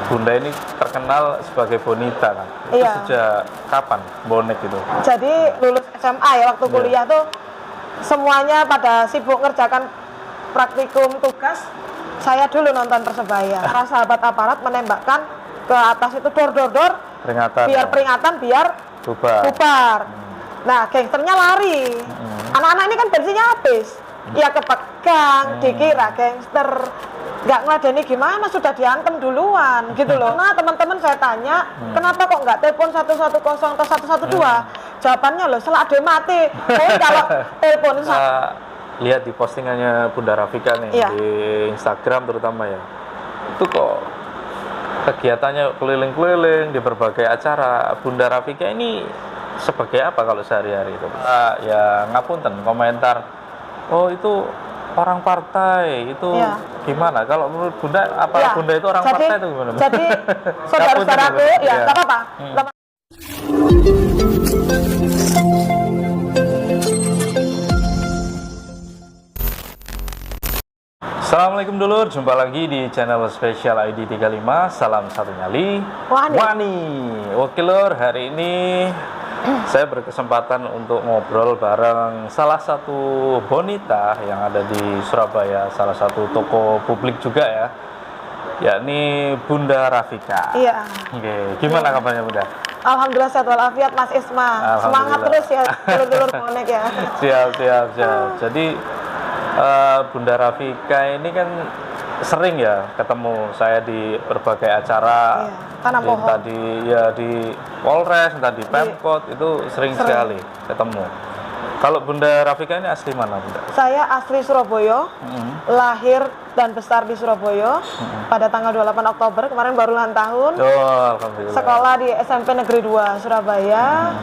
Bunda ini terkenal sebagai bonita kan? Itu Iya. sejak kapan bonek itu? Jadi lulus SMA ya, waktu kuliah tuh semuanya pada sibuk ngerjakan praktikum tugas. Saya dulu nonton Persebaya. Para sahabat aparat menembakkan ke atas itu dor, Peringatan. biar peringatan, biar Bubar. bubar. Nah, gangsternya lari. Anak-anak ini kan bensinnya habis. Ya kepegang, dikira gangster. Nggak ngeladeni gimana, sudah diantem duluan gitu loh. Nah, teman-teman saya tanya, kenapa kok nggak telepon 110 atau 112? Jawabannya loh, setelah ada mati. Kalau telepon Lihat di postingannya Bunda Rafika nih, Iya. di Instagram terutama ya, itu kok kegiatannya keliling-keliling di berbagai acara. Bunda Rafika ini sebagai apa kalau sehari-hari itu? Ya ngapunten komentar, oh itu orang partai, itu Iya. gimana? Kalau menurut Bunda, apa Ya, Bunda itu orang partai itu gimana? Jadi saudara-saudaraku, Ngapunten, ya Bunda. nggak apa-apa. Assalamualaikum dulur, jumpa lagi di channel spesial ID 35. Salam satu nyali Wani. Oke lur, hari ini saya berkesempatan untuk ngobrol bareng salah satu bonita yang ada di Surabaya, salah satu toko publik juga ya, yakni Bunda Rafika. Iya. Oke, gimana kabarnya Bunda? Alhamdulillah sehat walafiat Mas Isma. Semangat terus ya dulur-dulur bonek ya. Siap. Jadi Bunda Rafika ini kan sering ya ketemu saya di berbagai acara. Iya, tanam pohon. Entah di Polres, entah di Pemkot, itu sering sekali ketemu. Kalau Bunda Rafika ini asli mana Bunda? Saya asli Surabaya, lahir dan besar di Surabaya. Pada tanggal 28 Oktober kemarin baru ulang tahun. Oh, alhamdulillah. Sekolah di SMP Negeri 2 Surabaya,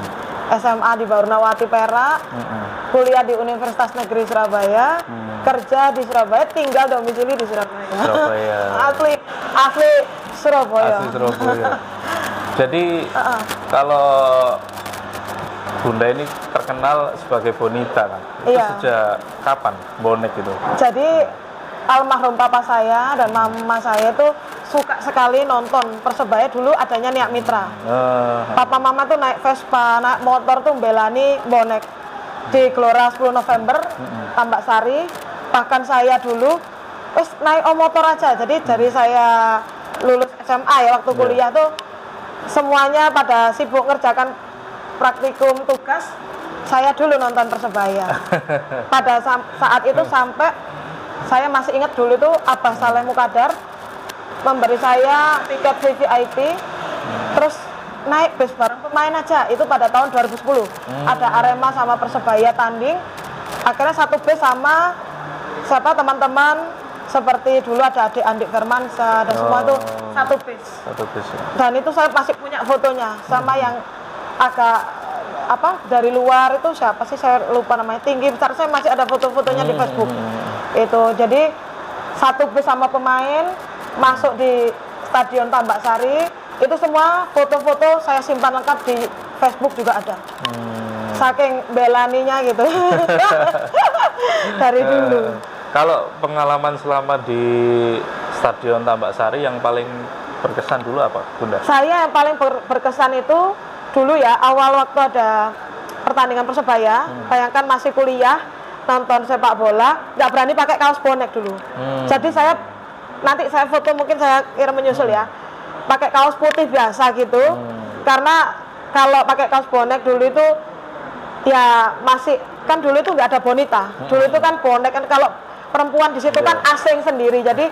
SMA di Barunawati Perak, kuliah di Universitas Negeri Surabaya, kerja di Surabaya, tinggal domisili di Surabaya. Surabaya. asli Surabaya. Asli Surabaya. Jadi kalau Bunda ini terkenal sebagai bonita kan? Itu Iya. sejak kapan bonek itu? Jadi almarhum papa saya dan mama saya itu suka sekali nonton Persebaya. Dulu adanya Niak Mitra. Papa mama tuh naik Vespa, naik motor tuh belani bonek di Gelora 10 November, Tambak Sari. Bahkan saya dulu terus naik motor aja. Jadi dari saya lulus SMA ya, waktu kuliah tuh semuanya pada sibuk ngerjakan praktikum tugas. Saya dulu nonton Persebaya. Pada saat itu sampai saya masih ingat dulu tuh Abah Saleh Mukadar memberi saya tiket VVIP, terus naik bis bareng pemain aja. Itu pada tahun 2010. Ada Arema sama Persebaya tanding. Akhirnya satu bis sama teman-teman seperti dulu ada Adik Andik Firmansyah dan semua itu satu bis. Satu bis. Dan itu saya masih punya fotonya sama yang agak dari luar itu siapa sih, saya lupa namanya, tinggi besar, saya masih ada foto-fotonya di Facebook. Itu jadi satu bis sama pemain masuk di Stadion Tambak Sari, itu semua foto-foto saya simpan lengkap di Facebook juga ada. Saking belaninya gitu. Dari dulu. Kalau pengalaman selama di Stadion Tambak Sari yang paling berkesan dulu apa Bunda? Saya yang paling berkesan itu dulu ya, awal waktu ada pertandingan Persebaya, bayangkan masih kuliah, nonton sepak bola, nggak berani pakai kaos bonek dulu. Jadi nanti saya foto, mungkin saya kirim menyusul ya, pakai kaos putih biasa gitu, karena kalau pakai kaos bonek dulu itu ya masih, kan dulu itu nggak ada bonita, dulu itu kan bonek kan, kalau perempuan di situ kan asing sendiri. Jadi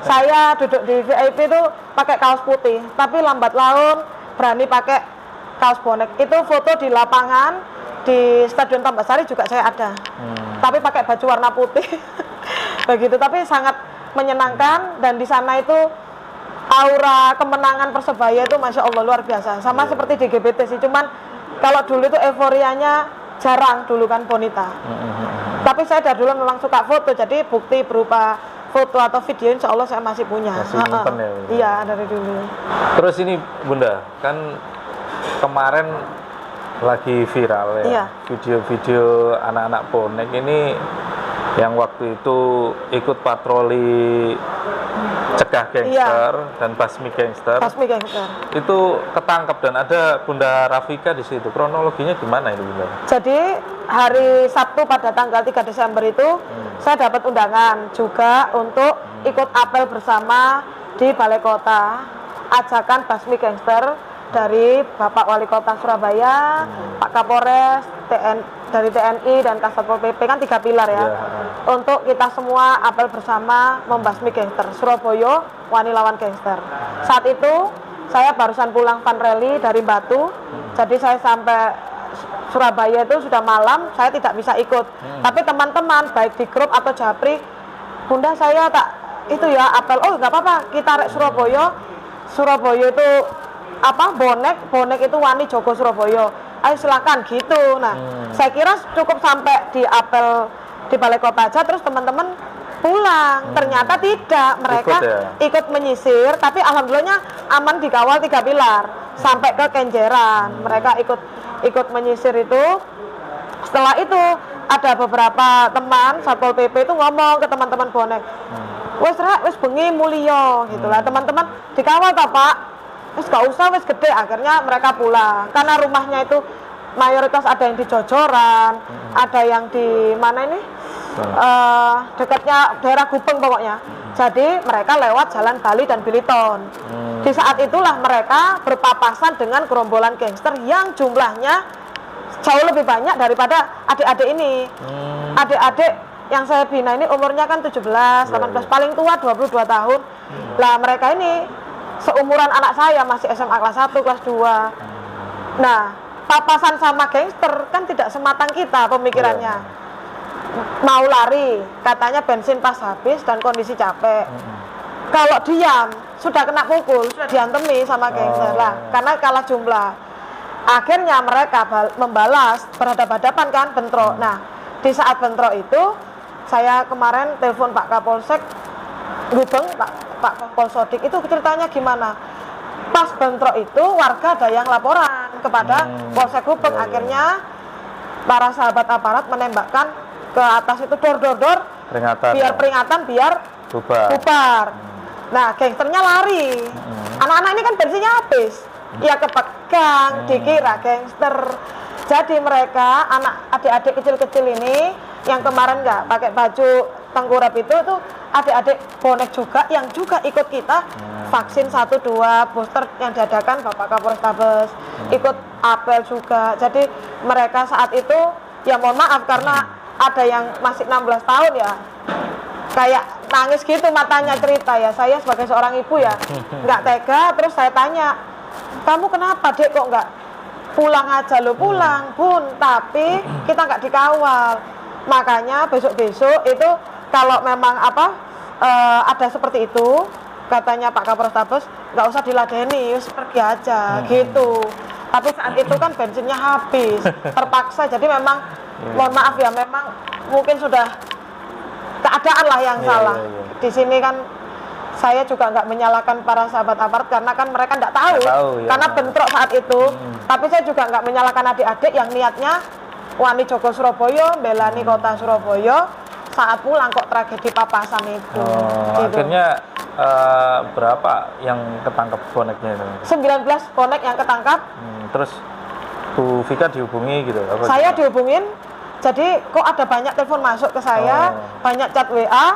saya duduk di VIP itu pakai kaos putih, tapi lambat laun berani pakai kaos bonek. Itu foto di lapangan di Stadion Tambak Sari juga saya ada, tapi pakai baju warna putih. Begitu, tapi sangat menyenangkan. Dan di sana itu aura kemenangan Persebaya itu Masya Allah luar biasa, sama seperti di GBT sih, cuman kalau dulu itu euforianya jarang dulu kan bonita. Tapi saya dari dulu memang suka foto, jadi bukti berupa foto atau video insya Allah saya masih punya. Masih nyimpen ya? Iya, dari dulu. Terus ini Bunda, kan kemarin lagi viral ya, Iya. video-video anak-anak bonek ini yang waktu itu ikut patroli cegah gangster dan basmi gangster. Basmi gangster. Itu ketangkep dan ada Bunda Rafika di situ. Kronologinya gimana itu Bunda? Jadi hari Sabtu pada tanggal 3 Desember itu saya dapat undangan juga untuk ikut apel bersama di Balai Kota. Ajakan basmi gangster dari Bapak Wali Kota Surabaya, Pak Kapolres, dari TNI dan Kasatpol PP, kan 3 pilar ya. Untuk kita semua apel bersama membasmi gangster. Surabaya wani lawan gangster. Saat itu saya barusan pulang Van Rally dari Batu. Jadi saya sampai Surabaya itu sudah malam, saya tidak bisa ikut. Tapi teman-teman baik di grup atau Japri, Bunda saya tak itu ya apel. Oh nggak apa-apa, kita rek Surabaya. Surabaya itu apa, bonek itu wani Joko Surabaya, ayo silakan gitu. Nah saya kira cukup sampai di apel di Balai Kota aja, terus teman-teman pulang. Ternyata tidak, mereka ikut menyisir, tapi alhamdulillahnya aman dikawal 3 pilar sampai ke Kenjeran. Mereka ikut menyisir itu. Setelah itu ada beberapa teman Satpol PP itu ngomong ke teman-teman bonek, wes bengi mulio gitulah, teman-teman dikawal tak Pak, wes gak usah, wes gede. Akhirnya mereka pulang karena rumahnya itu mayoritas ada yang di Jojoran, ada yang di mana ini dekatnya daerah Gupeng pokoknya. Jadi mereka lewat Jalan Bali dan Biliton. Di saat itulah mereka berpapasan dengan gerombolan gangster yang jumlahnya jauh lebih banyak daripada adik-adik ini. Adik-adik yang saya bina ini umurnya kan 17, 18, paling tua 22 tahun. Lah mereka ini seumuran anak saya, masih SMA kelas 1, kelas 2. Nah, papasan sama gangster kan tidak sematang kita pemikirannya. Mau lari, katanya bensin pas habis dan kondisi capek. Kalau diam, sudah kena pukul, sudah diantemi sama gangster lah, karena kalah jumlah. Akhirnya mereka membalas, berhadapan-hadapan kan, bentrok. Nah, di saat bentrok itu saya kemarin telepon Pak Kapolsek Gubeng, Pak Kapolsodik, itu ceritanya gimana? Pas bentrok itu warga ada yang laporan kepada Polsek Gubeng. Akhirnya para sahabat aparat menembakkan ke atas itu dor, peringatan biar bubar. Nah, gangsternya lari. Anak-anak ini kan bensinnya habis, ya kepegang, dikira gangster. Jadi mereka, adik-adik kecil-kecil ini yang kemarin nggak pakai baju tengkurap itu adik-adik bonek juga yang juga ikut kita vaksin 1-2 booster yang diadakan Bapak Kapolres Tabes, ikut apel juga. Jadi mereka saat itu ya mohon maaf karena ada yang masih 16 tahun ya, kayak nangis gitu matanya, cerita ya, saya sebagai seorang ibu ya nggak tega. Terus saya tanya, kamu kenapa Dek kok nggak pulang aja? Lo pulang Bun, tapi kita nggak dikawal. Makanya besok-besok itu kalau memang ada seperti itu, katanya Pak Kapolres Tabes, nggak usah diladeni, pergi aja gitu. Tapi saat itu kan bensinnya habis, terpaksa. Jadi memang mohon maaf ya, memang mungkin sudah keadaan lah yang salah. Di sini kan saya juga nggak menyalahkan para sahabat aparat karena kan mereka nggak tahu karena bentrok saat itu. Tapi saya juga nggak menyalahkan adik-adik yang niatnya wani Joko Surabaya, belani kota Surabaya, saat pulang kok tragedi papasan itu. Gitu. Akhirnya berapa yang ketangkep boneknya itu? 19 bonek yang ketangkap. Terus Bu Vika dihubungi gitu? Saya dihubungin, jadi kok ada banyak telepon masuk ke saya, banyak chat WA,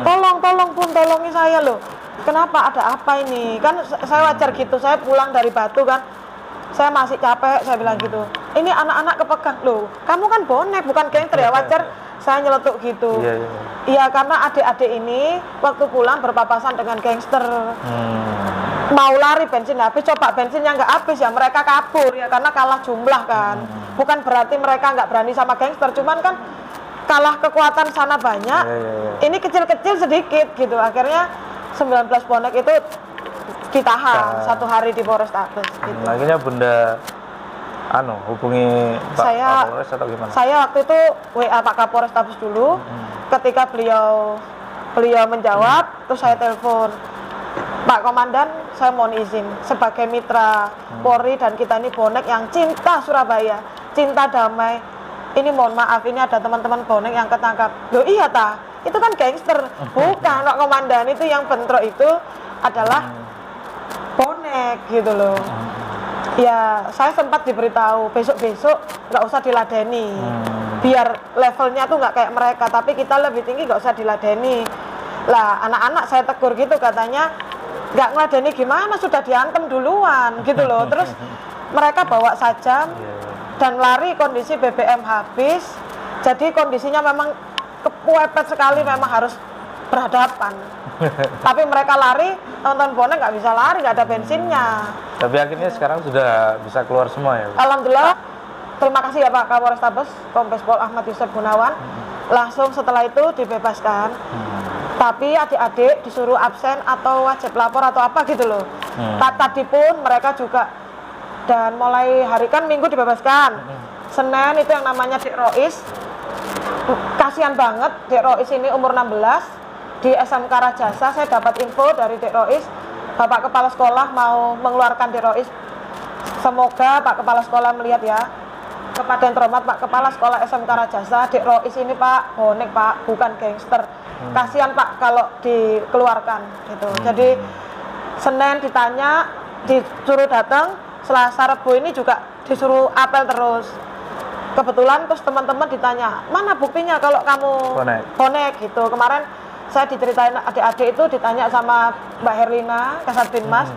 tolong Bun, tolongin saya loh. Kenapa, ada apa ini? Kan saya wajar gitu, saya pulang dari Batu kan, saya masih capek, saya bilang gitu. Ini anak-anak kepegang loh, kamu kan bonek bukan gangster ya, wajar saya nyeletuk gitu. Iya, karena adik-adik ini waktu pulang berpapasan dengan gangster. Mau lari bensin habis, coba bensinnya nggak habis ya mereka kabur ya, karena kalah jumlah kan. Bukan berarti mereka nggak berani sama gangster, cuman kan kalah kekuatan sana banyak, ini kecil-kecil sedikit gitu. Akhirnya 19 bonek itu ditahan 1 hari di Polres Tabes gitu. Akhirnya Bunda hubungi Pak Kapolres atau gimana? Saya waktu itu WA Pak Kapolres Tabes dulu. Ketika beliau menjawab, terus saya telepon, Pak Komandan, saya mohon izin sebagai mitra Polri dan kita ini bonek yang cinta Surabaya, cinta damai. Ini mohon maaf, ini ada teman-teman bonek yang ketangkap. Loh iya itu kan gangster. Bukan, Pak Komandan, itu yang bentrok itu adalah bonek gitu loh. Ya, saya sempat diberitahu besok-besok nggak usah diladeni, biar levelnya tuh nggak kayak mereka, tapi kita lebih tinggi nggak usah diladeni. Lah, anak-anak saya tegur gitu, katanya nggak ngeladeni gimana, sudah diantem duluan gitu loh. Terus mereka bawa sajam dan lari kondisi BBM habis, jadi kondisinya memang kepepet sekali, memang harus berhadapan. Tapi mereka lari, nonton bonek nggak bisa lari, nggak ada bensinnya. Tapi akhirnya sekarang sudah bisa keluar semua ya, Bu? Alhamdulillah, terima kasih ya Pak Kapolres Tabes, Kombes Pol Ahmad Yusuf Gunawan. Langsung setelah itu dibebaskan. Tapi adik-adik disuruh absen atau wajib lapor atau apa gitu loh. Tadi pun mereka juga, dan mulai hari kan Minggu dibebaskan. Senin itu yang namanya Dik Rois. Kasihan banget Dik Rois ini umur 16. Di SMK Rajasa saya dapat info dari Dik Rois, Bapak Kepala Sekolah mau mengeluarkan Dik Rois. Semoga Pak Kepala Sekolah melihat ya. Kepada yang terhormat Pak Kepala Sekolah SMK Rajasa, Dik Rois ini Pak bonek Pak, bukan gangster. Kasihan Pak kalau dikeluarkan gitu. Jadi Senin ditanya, disuruh datang, Selasa Rabu ini juga disuruh apel terus. Kebetulan terus teman-teman ditanya, mana buktinya kalau kamu bonek gitu. Kemarin saya diceritain adik-adik itu, ditanya sama Mbak Herlina, Kasat Binmas,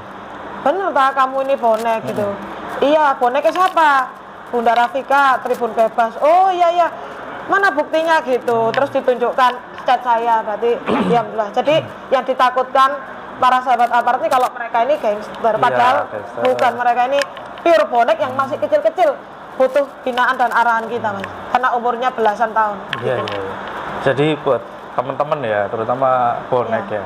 bener tak kamu ini bonek gitu? Iya, boneknya siapa? Bunda Rafika, Tribun Bebas. Oh iya, mana buktinya gitu? Terus ditunjukkan chat saya, berarti ya alhamdulillah. Jadi yang ditakutkan para sahabat aparat ini kalau mereka ini gangster, padahal bukan, mereka ini pure bonek yang masih kecil-kecil, butuh binaan dan arahan kita Mas, karena umurnya belasan tahun. Iya. Jadi buat teman-teman ya, terutama bonek ya.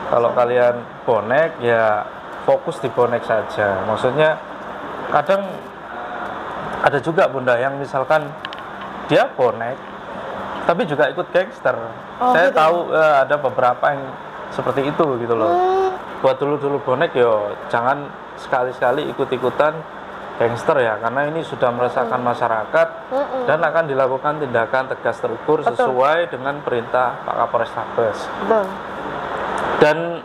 Kalau kalian bonek ya fokus di bonek saja. Maksudnya kadang ada juga Bunda yang misalkan dia bonek tapi juga ikut gangster. Saya gitu. Tahu ada beberapa yang seperti itu gitu loh. Buat dulu bonek yo jangan sekali-sekali ikut-ikutan gangster ya, karena ini sudah meresahkan masyarakat dan akan dilakukan tindakan tegas terukur sesuai dengan perintah Pak Kapolres Tabes. Dan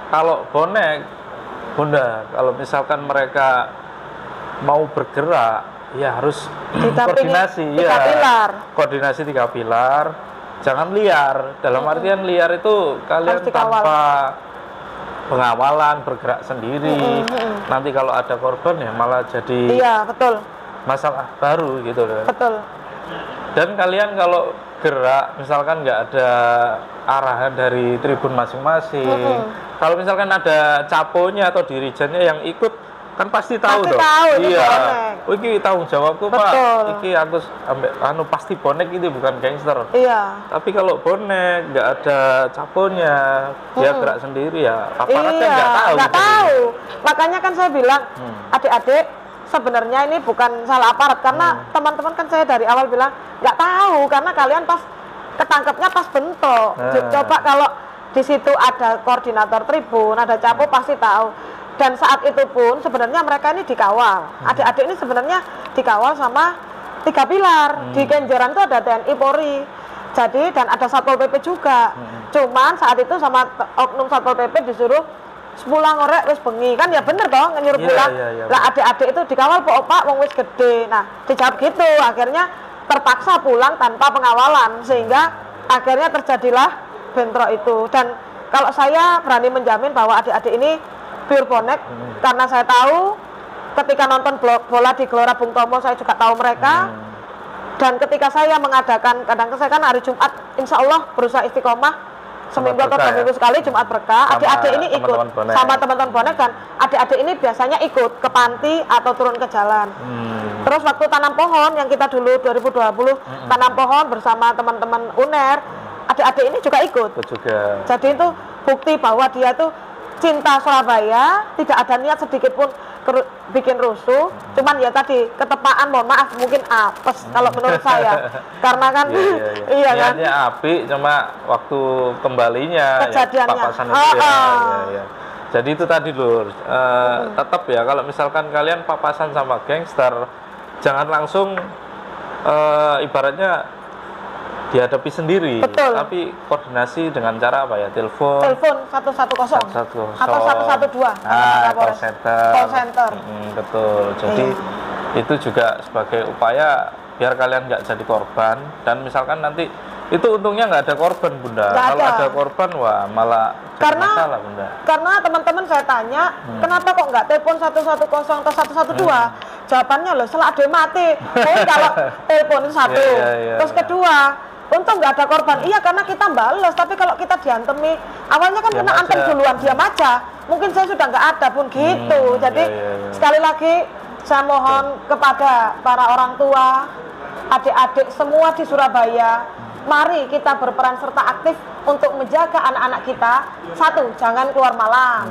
kalau bonek, Bunda, kalau misalkan mereka mau bergerak, ya harus koordinasi, koordinasi 3 pilar. Jangan liar. Dalam artian liar itu kalian tanpa pengawalan, bergerak sendiri. Nanti kalau ada korban ya malah jadi masalah baru gitu loh. Dan kalian kalau gerak misalkan nggak ada arahan dari tribun masing-masing, kalau misalkan ada caponya atau dirijennya yang ikut, kan pasti tahu dong. Iya. Oh, iki tanggung jawabku Pak. Iki aku pasti bonek ini bukan gangster. Iya. Tapi kalau bonek nggak ada caponya, dia gerak sendiri ya aparatnya nggak tahu. Makanya kan saya bilang adik-adik sebenarnya ini bukan salah aparat, karena teman-teman kan saya dari awal bilang nggak tahu, karena kalian pas ketangkepnya pas bentuk. Coba kalau di situ ada koordinator tribun, ada capo, pasti tahu. Dan saat itu pun sebenarnya mereka ini dikawal. Adik-adik ini sebenarnya dikawal sama 3 pilar. Di Kenjeran itu ada TNI Polri. Jadi dan ada Satpol PP juga. Cuman saat itu sama oknum Satpol PP disuruh pulang ngorek wis bengi, kan ya bener dong nyuruh pulang. Lah adik-adik itu dikawal Pak wong wis gede. Nah, dijawab gitu. Akhirnya terpaksa pulang tanpa pengawalan, sehingga akhirnya terjadilah bentrok itu. Dan kalau saya berani menjamin bahwa adik-adik ini pure bonek, karena saya tahu ketika nonton bola di Gelora Bung Tomo saya juga tahu mereka. Dan ketika saya mengadakan, kadang-kadang saya kan hari Jumat insya Allah berusaha istiqomah seminggu atau 2 minggu sekali Jumat berkah, adik-adik ini ikut sama teman-teman bonek, dan adik-adik ini biasanya ikut ke panti atau turun ke jalan. Terus waktu tanam pohon yang kita dulu 2020 tanam pohon bersama teman-teman UNER, adik-adik ini juga ikut. Jadi itu bukti bahwa dia tuh cinta Surabaya, tidak ada niat sedikit pun bikin rusuh, cuman ya tadi ketepaan, mohon maaf mungkin apes kalau menurut saya, karena kan iya kan niatnya api, cuma waktu kembalinya kejadiannya papasan itu ya. Jadi itu tadi Lur, tetap ya kalau misalkan kalian papasan sama gangster, jangan langsung ibaratnya dihadapi sendiri. Betul. Tapi koordinasi dengan cara apa ya? Telepon 110 atau 112. Call center. Call center. Betul. Jadi itu juga sebagai upaya biar kalian nggak jadi korban, dan misalkan nanti itu untungnya nggak ada korban, Bunda. Kalau ada korban, wah malah jadi masalah, Bunda. Karena teman-teman saya tanya, kenapa kok nggak telepon 110 atau 112? Jawabannya loh, setelah ada mati. Kalau telepon itu satu, terus kedua, untung nggak ada korban. Iya, karena kita balas. Tapi kalau kita diantemi, awalnya kan kena antem duluan, diam aja. Mungkin saya sudah nggak ada pun gitu. Jadi sekali lagi saya mohon kepada para orang tua, adik-adik semua di Surabaya, mari kita berperan serta aktif untuk menjaga anak-anak kita. Satu, jangan keluar malam.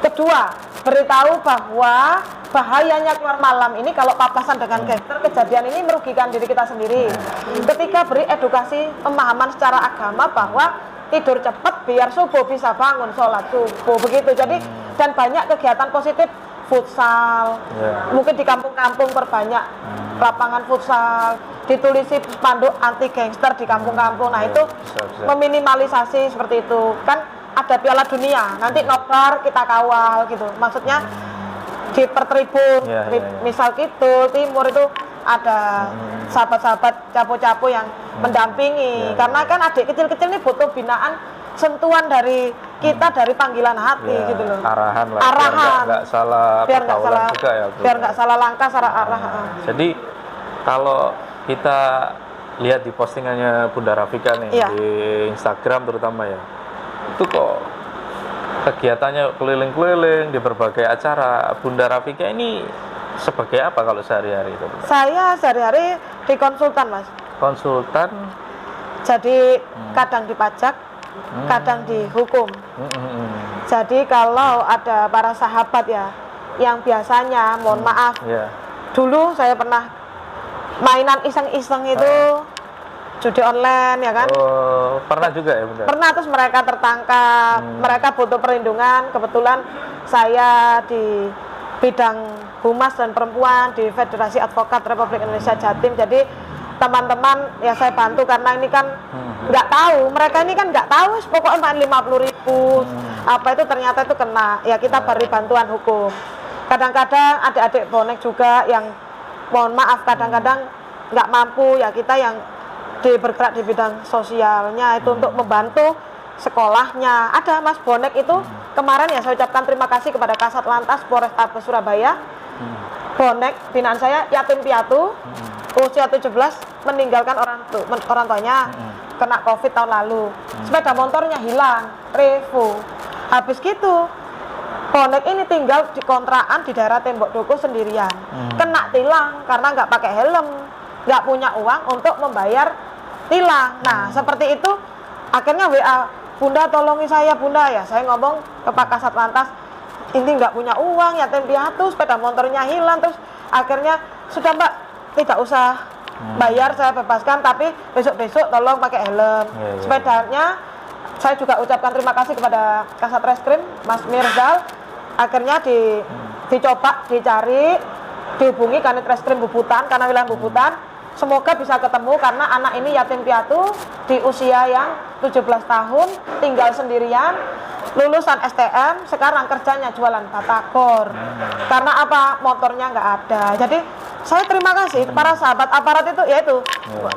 Kedua, beritahu bahwa bahayanya keluar malam ini kalau papasan dengan gangster, kejadian ini merugikan diri kita sendiri. Ketiga, beri edukasi pemahaman secara agama bahwa tidur cepat biar subuh bisa bangun sholat subuh, begitu. Jadi dan banyak kegiatan positif, futsal, mungkin di kampung-kampung perbanyak lapangan futsal, ditulisi spanduk anti gangster di kampung-kampung. Nah itu meminimalisasi seperti itu. Kan ada Piala Dunia, nanti nobar kita kawal gitu. Maksudnya di pertribun, misal Kidul, Timur itu ada sahabat-sahabat capo-capo yang mendampingi. Karena kan adik kecil-kecil ini butuh binaan, sentuhan dari kita, dari panggilan hati gitu loh. Arahan lah. Biar nggak salah juga ya. Biar nggak salah langkah, salah arah. Jadi kalau kita lihat di postingannya Bunda Rafika nih di Instagram terutama ya, itu kok kegiatannya keliling-keliling di berbagai acara. Bunda Rafika ini sebagai apa kalau sehari-hari itu? Saya sehari-hari di konsultan, Mas. Konsultan? Jadi kadang dipajak, kadang dihukum. Jadi kalau ada para sahabat ya, yang biasanya, mohon maaf, dulu saya pernah mainan iseng-iseng itu, judi online ya kan? Oh, pernah juga ya, Bunda? Pernah, terus mereka tertangkap, mereka butuh perlindungan. Kebetulan saya di bidang humas dan perempuan di Federasi Advokat Republik Indonesia Jatim. Jadi teman-teman ya saya bantu karena ini kan nggak tahu, mereka ini kan nggak tahu, pokoknya main 50.000 apa itu ternyata itu kena. Ya kita beri bantuan hukum. Kadang-kadang adik-adik bonek juga yang mohon maaf kadang-kadang nggak mampu, ya kita yang bergerak di bidang sosialnya itu untuk membantu sekolahnya. Ada Mas bonek itu kemarin ya saya ucapkan terima kasih kepada Kasat Lantas Polrestabes Surabaya. Bonek binaan saya yatim piatu, usia 17, meninggalkan orang tuanya kena COVID tahun lalu. Sepeda motornya hilang, revo. Habis gitu bonek ini tinggal di kontrakan di daerah Tembok Duku sendirian. Kena tilang karena nggak pakai helm, nggak punya uang untuk membayar tilang. Nah seperti itu akhirnya WA, Bunda tolongi saya Bunda. Ya saya ngomong ke Pak Kasat Lantas, ini nggak punya uang, yatim piatu, sepeda motornya hilang. Terus akhirnya sudah Mbak, tidak usah bayar, saya bebaskan, tapi besok-besok tolong pakai helm. Sepedanya saya juga ucapkan terima kasih kepada Kasat Reskrim Mas Mirzal. Akhirnya dicoba, dicari, dihubungi Kanit Reskrim Bubutan karena wilayah Bubutan. Semoga bisa ketemu karena anak ini yatim piatu di usia yang 17 tahun, tinggal sendirian, lulusan STM, sekarang kerjanya jualan batagor. Karena apa? Motornya nggak ada. Jadi saya terima kasih para sahabat aparat itu, yaitu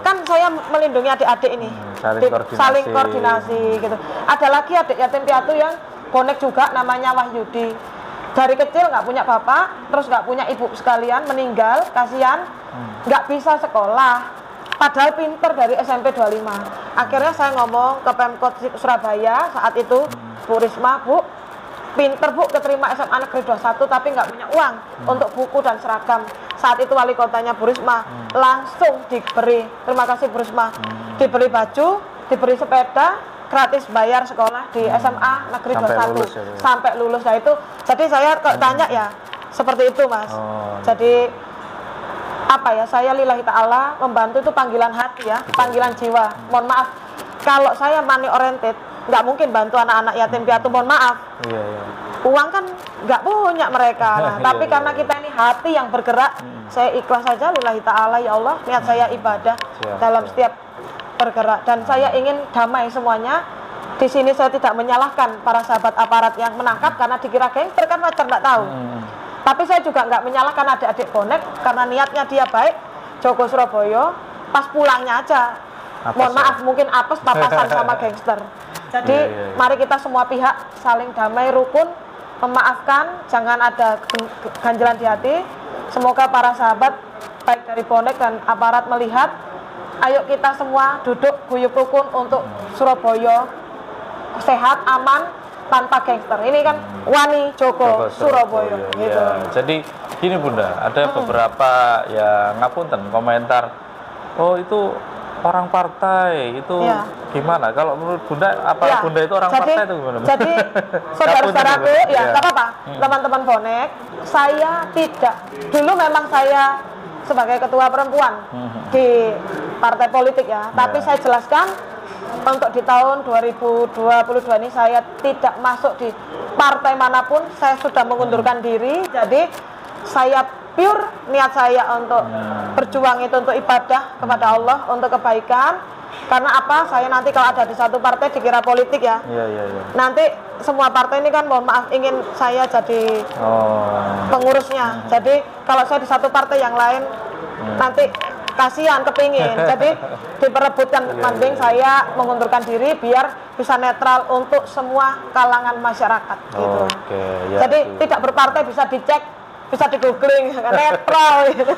kan saya melindungi adik-adik ini, saling koordinasi gitu. Ada lagi adik yatim piatu yang bonek juga, namanya Wahyudi. Dari kecil nggak punya bapak, terus nggak punya ibu sekalian, meninggal, kasihan, nggak bisa sekolah. Padahal pinter dari SMP 25. Akhirnya saya ngomong ke Pemkot Surabaya saat itu, Bu Risma, Bu, pinter Bu, keterima SMA Negeri 21 tapi nggak punya uang untuk buku dan seragam. Saat itu wali kotanya Bu Risma langsung diberi, terima kasih Bu Risma, diberi baju, diberi sepeda, gratis bayar sekolah di SMA Negeri 21 sampai lulus. Nah itu, jadi saya tanya ya seperti itu Mas. Jadi apa ya, saya lillahi ta'ala membantu itu panggilan hati ya, panggilan jiwa. Mohon maaf kalau saya money oriented, nggak mungkin bantu anak-anak yatim piatu, mohon maaf. Uang kan nggak punya mereka. Nah, tapi karena kita ini hati yang bergerak, saya ikhlas saja lillahi ta'ala, ya Allah, niat saya ibadah dalam setiap bergerak dan saya ingin damai semuanya. Di sini saya tidak menyalahkan para sahabat aparat yang menangkap karena dikira gangster, kan wajar nggak tahu. Tapi saya juga nggak menyalahkan adik-adik bonek karena niatnya dia baik. Joko Surabaya pas pulangnya aja, mohon maaf mungkin apes papasan sama gangster. Jadi mari kita semua pihak saling damai, rukun, memaafkan, jangan ada ganjalan di hati. Semoga para sahabat baik dari bonek dan aparat melihat, ayo kita semua duduk guyup rukun untuk Surabaya sehat, aman, tanpa gangster. Ini kan Wani Joko Surabaya gitu. Ya, jadi gini Bunda, ada beberapa ya ngapunten komentar, oh itu orang partai itu gimana? Kalau menurut Bunda, apa Bunda itu orang partai itu gimana? Jadi saudara-saudaraku, ya nggak apa-apa, teman-teman bonek, saya tidak. Dulu memang saya sebagai ketua perempuan di partai politik ya, tapi saya jelaskan untuk di tahun 2022 ini saya tidak masuk di partai manapun, saya sudah mengundurkan diri. Jadi saya pure niat saya untuk berjuang itu untuk ibadah kepada Allah, untuk kebaikan. Karena apa? Saya nanti kalau ada di satu partai dikira politik ya. Nanti semua partai ini kan mohon maaf ingin saya jadi pengurusnya. Jadi kalau saya di satu partai yang lain nanti kasihan, kepingin. Jadi diperebutkan, mending saya mengundurkan diri biar bisa netral untuk semua kalangan masyarakat gitu. Jadi tidak berpartai, bisa dicek, bisa di googling, netral gitu.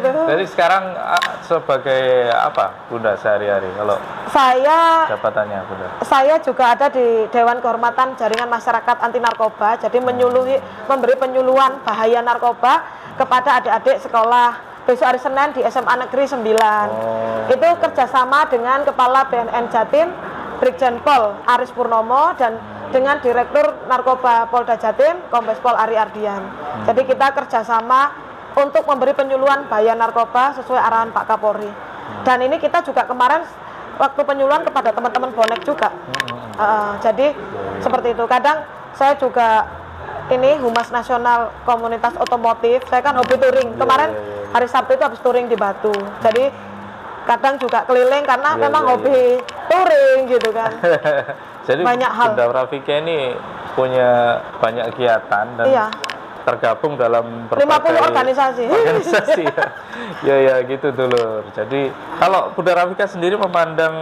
Jadi sekarang sebagai apa Bunda sehari-hari kalau saya jabatannya Bunda? Saya juga ada di Dewan Kehormatan Jaringan Masyarakat Anti Narkoba. Jadi memberi penyuluhan bahaya narkoba kepada adik-adik sekolah. Besok hari Senin di SMA Negeri 9. Itu kerjasama dengan Kepala BNN Jatim, Brigjen Pol Aris Purnomo, dan dengan Direktur Narkoba Polda Jatim, Kombes Pol Ari Ardian. Jadi kita kerjasama untuk memberi penyuluhan bahaya narkoba sesuai arahan Pak Kapolri. Dan ini kita juga kemarin waktu penyuluhan kepada teman-teman bonek juga. Jadi seperti itu. Kadang saya juga ini Humas Nasional Komunitas Otomotif. Saya kan hobi touring. Kemarin hari Sabtu itu habis touring di Batu. Jadi kadang juga keliling karena memang hobi touring gitu kan. Jadi banyak hal. Bunda Rafika ini punya banyak kegiatan dan tergabung dalam berbagai 50 organisasi. Ya gitu dulu. Jadi kalau Bunda Rafika sendiri memandang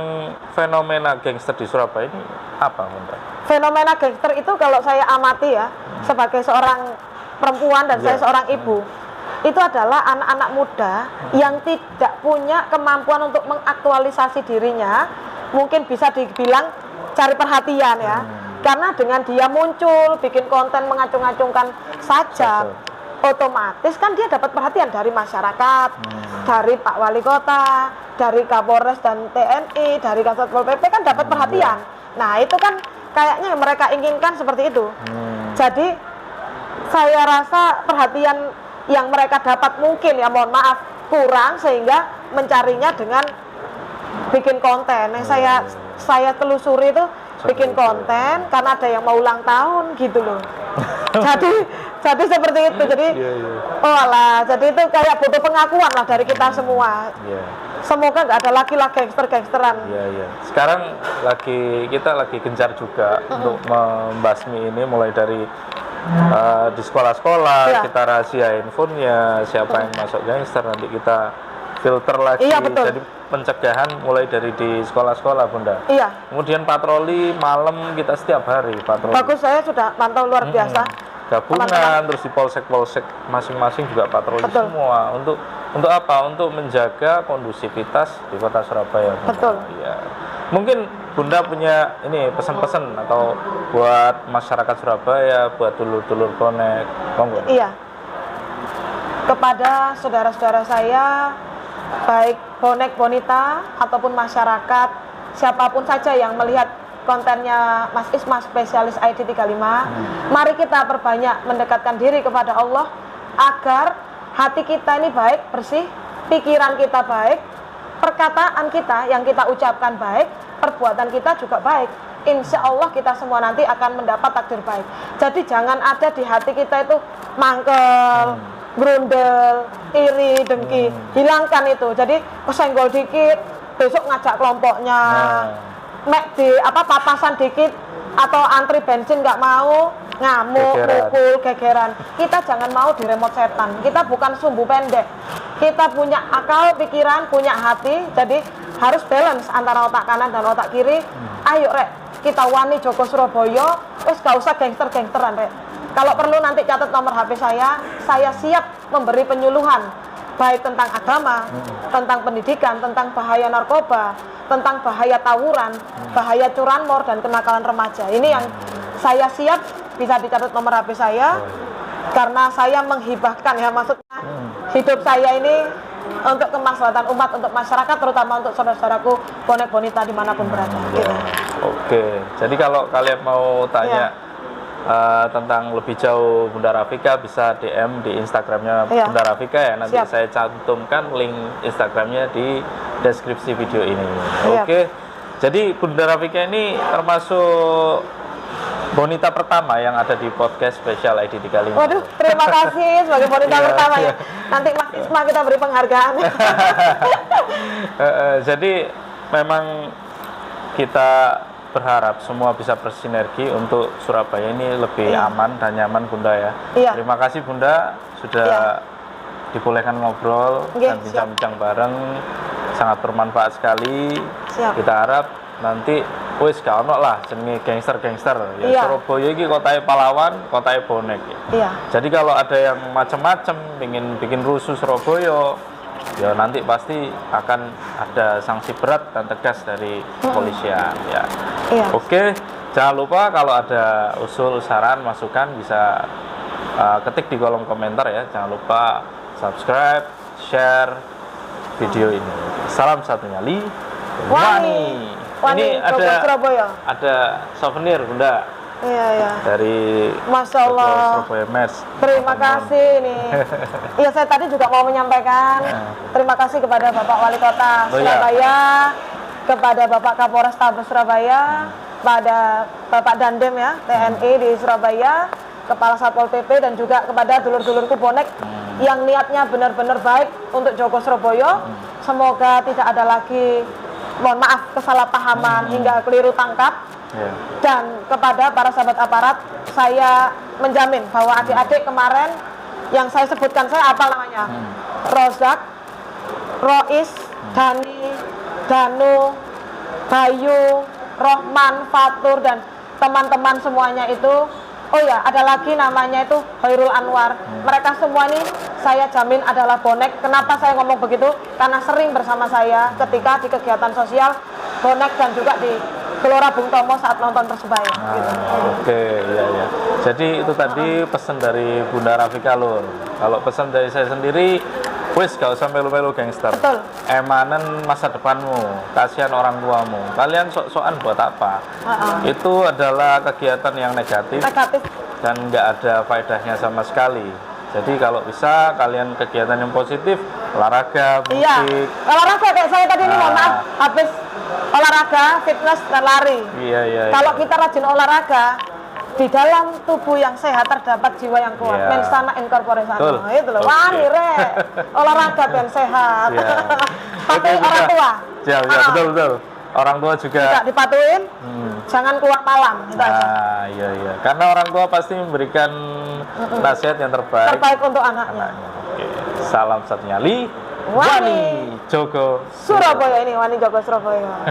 fenomena gangster di Surabaya ini apa Bunda? Fenomena gangster itu kalau saya amati ya, sebagai seorang perempuan dan saya seorang ibu, itu adalah anak-anak muda yang tidak punya kemampuan untuk mengaktualisasi dirinya, mungkin bisa dibilang cari perhatian ya. Karena dengan dia muncul, bikin konten mengacung-acungkan saja, otomatis kan dia dapat perhatian dari masyarakat, dari Pak Wali Kota, dari Kapolres dan TNI, dari Kasat Pol PP kan dapat perhatian. Nah itu kan kayaknya mereka inginkan seperti itu. Jadi saya rasa perhatian yang mereka dapat mungkin ya mohon maaf kurang, sehingga mencarinya dengan bikin konten. Yang saya telusuri itu bikin konten karena ada yang mau ulang tahun gitu loh. jadi seperti itu. Jadi oh alah, jadi itu kayak butuh pengakuan lah dari kita semua. Semoga nggak ada lagi lah gangster-gangsteran. Sekarang kita lagi gencar juga untuk membasmi ini, mulai dari di sekolah-sekolah kita rahasiain phone-nya, siapa yang masuk gangster nanti kita filter lagi. Jadi pencegahan mulai dari di sekolah-sekolah Bunda. Kemudian patroli malam kita setiap hari patroli. Bagus, saya sudah pantau luar biasa. Gabungan terus di polsek-polsek masing-masing juga patroli semua untuk apa? Untuk menjaga kondusivitas di Kota Surabaya. Mungkin Bunda punya ini pesan-pesan atau buat masyarakat Surabaya, buat dulur-dulur bonek, monggo. Kepada saudara-saudara saya, baik bonek bonita ataupun masyarakat, siapapun saja yang melihat kontennya Mas Isma spesialis ID 35, mari kita perbanyak mendekatkan diri kepada Allah agar hati kita ini baik, bersih, pikiran kita baik, perkataan kita yang kita ucapkan baik, perbuatan kita juga baik. Insya Allah kita semua nanti akan mendapat takdir baik. Jadi jangan ada di hati kita itu mangkel, grundel, iri, dengki. Hilangkan itu. Jadi kesenggol dikit besok ngajak kelompoknya. Mek di papasan dikit atau antri bensin nggak mau, ngamuk, pukul, gegeran. Kita jangan mau diremot setan. Kita bukan sumbu pendek. Kita punya akal, pikiran, punya hati. Jadi harus balance antara otak kanan dan otak kiri. Ayo rek, kita wani Joko Surabaya. Wes gak usah gangster-gangsteran rek. Kalau perlu nanti catat nomor HP saya siap memberi penyuluhan baik tentang agama, tentang pendidikan, tentang bahaya narkoba, tentang bahaya tawuran, bahaya curanmor dan kenakalan remaja. Ini yang saya siap, bisa dicatat nomor HP saya, karena saya menghibahkan ya, maksudnya hidup saya ini untuk kemaslahatan umat, untuk masyarakat, terutama untuk saudara-saudaraku bonek bonita dimanapun berada. Gitu. Oke, jadi kalau kalian mau tanya tentang lebih jauh Bunda Rafika, bisa DM di Instagramnya Bunda Rafika ya. Nanti saya cantumkan link Instagramnya di deskripsi video ini. Oke, jadi Bunda Rafika ini termasuk bonita pertama yang ada di podcast Special ID 35. Waduh, terima kasih sebagai bonita pertama ya. Nanti Mas Isma kita beri penghargaan. Jadi memang kita berharap semua bisa bersinergi untuk Surabaya ini lebih aman dan nyaman, Bunda ya. Terima kasih Bunda sudah dibolehkan ngobrol dan bincang-bincang bareng, sangat bermanfaat sekali. Kita harap nanti wis gak ono lah jenenge gangster-gangster ya. Surabaya iki kotanya pahlawan, kotanya bonek ya. Jadi kalau ada yang macam-macam ingin bikin rusuh Surabaya, ya nanti pasti akan ada sanksi berat dan tegas dari kepolisian ya. Oke, jangan lupa kalau ada usul, saran, masukan bisa ketik di kolom komentar ya. Jangan lupa subscribe, share video ini. Salam satu nyali, Wani. Ini ada souvenir Bunda. Dari Masya Allah. Surabaya Mes. Terima kasih nih. Iya, saya tadi juga mau menyampaikan terima kasih kepada Bapak Wali Kota Surabaya, kepada Bapak Kapolres Tabes Surabaya, pada Bapak Dandem ya TNI di Surabaya, Kepala Satpol PP, dan juga kepada dulur-dulurku bonek yang niatnya benar-benar baik untuk Joko Surabaya. Semoga tidak ada lagi, mohon maaf, kesalahpahaman hingga keliru tangkap. Dan kepada para sahabat aparat, saya menjamin bahwa adik-adik kemarin yang saya sebutkan, saya apa namanya, Rozak, Rois, Dani, Danu, Bayu, Rohman, Fatur, dan teman-teman semuanya itu. Oh ya, ada lagi namanya itu Khairul Anwar. Mereka semua ini saya jamin adalah bonek. Kenapa saya ngomong begitu? Karena sering bersama saya ketika di kegiatan sosial bonek dan juga di Gelora Bung Tomo saat nonton Persebaya. Gitu. Oke, iya. Jadi itu tadi pesan dari Bunda Rafika Lur. Kalau pesan dari saya sendiri, wis gak usah melu-melu gangster. Betul. Emanen masa depanmu, kasihan orang tuamu. Kalian sok-sokan buat apa? Itu adalah kegiatan yang negatif. Dan nggak ada faedahnya sama sekali. Jadi kalau bisa kalian kegiatan yang positif, olahraga, musik. Olahraga kayak saya tadi ini, mohon maaf, habis olahraga, fitness, dan lari. Kalau kita rajin olahraga, di dalam tubuh yang sehat terdapat jiwa yang kuat. Mens sana in corpore sano. Itu loh. Wah, rek. Olahraga dan sehat. Patuhi orang tua. Betul. Orang tua juga dipatuhin. Jangan keluar malam. Iya. Karena orang tua pasti memberikan nasihat yang terbaik untuk anaknya. Salam satu nyali, Wani Joko Surabaya. Ini Wani Joko Surabaya.